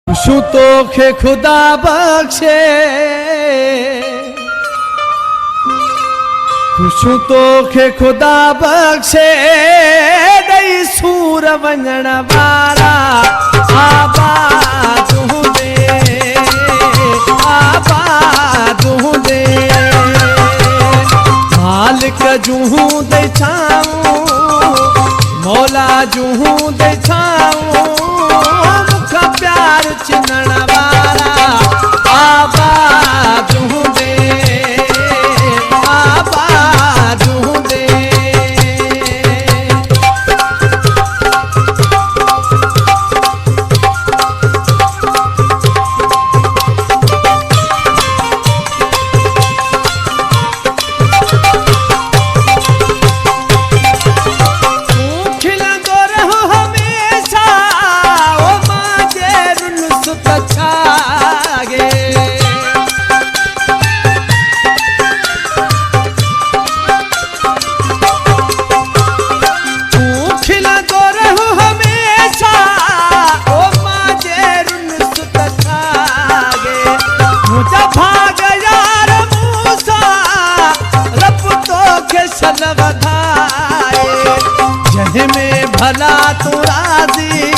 खुशू तो खे खुदा बख्शे, खुशू तो खे खुदा बख्शे, दई सूर वञण वारा आबाद हूंदे, आबाद हूंदे। मालिक जूं दे छाऊं, मौला जूं दे छाऊं, मुख प्यार चिन्हण वारा आबाद हूंदे, आबाद हूंदे। जहमें भला तू राजी,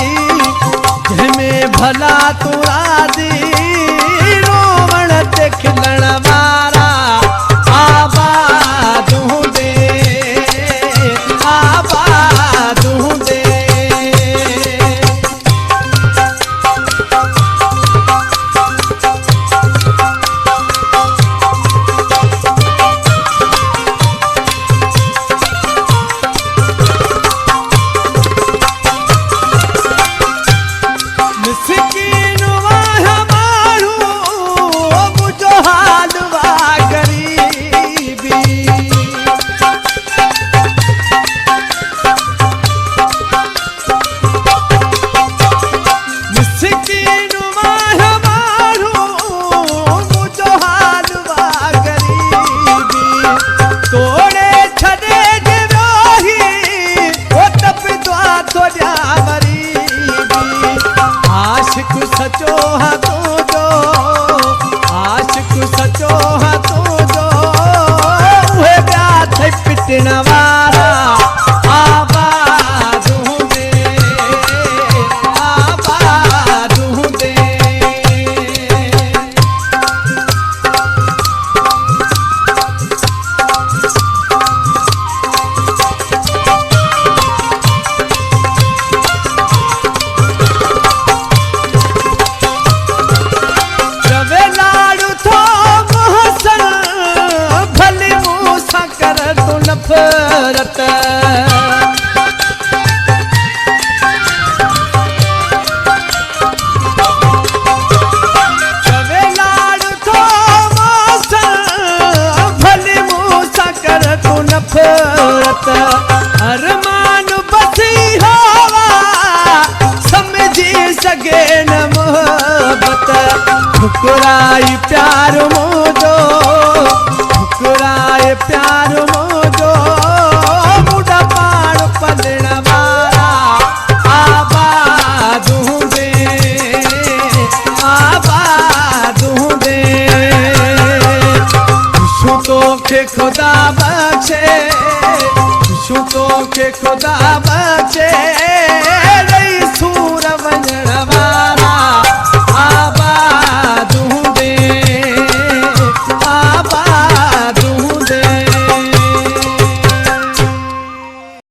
जहमें भला तू राजी, रोवण ते खिलण वारा आबाद हूंदे, आबाद हूंदे। आशिक सचो है तुझो, आशिक सचो है तुझो, उहे ॿिया थे पिटण वारा आबाद हूंदे, आबाद हूंदे। नफरत कवे लाड़ थो मौसम, भले मूंसां कर तू नफरत। अरमान बसी हवा समझी सघे न मोहब्बत, ठुकराई प्यार मुंहिंजो, ठुकराए प्यार मुंहिंजो, मुंडा पाण पलण वारा आबाद हूंदे, आबाद हूंदे। खुशू तोखे खुदा बख्शे, खुशू तोखे खुदा बख्शे,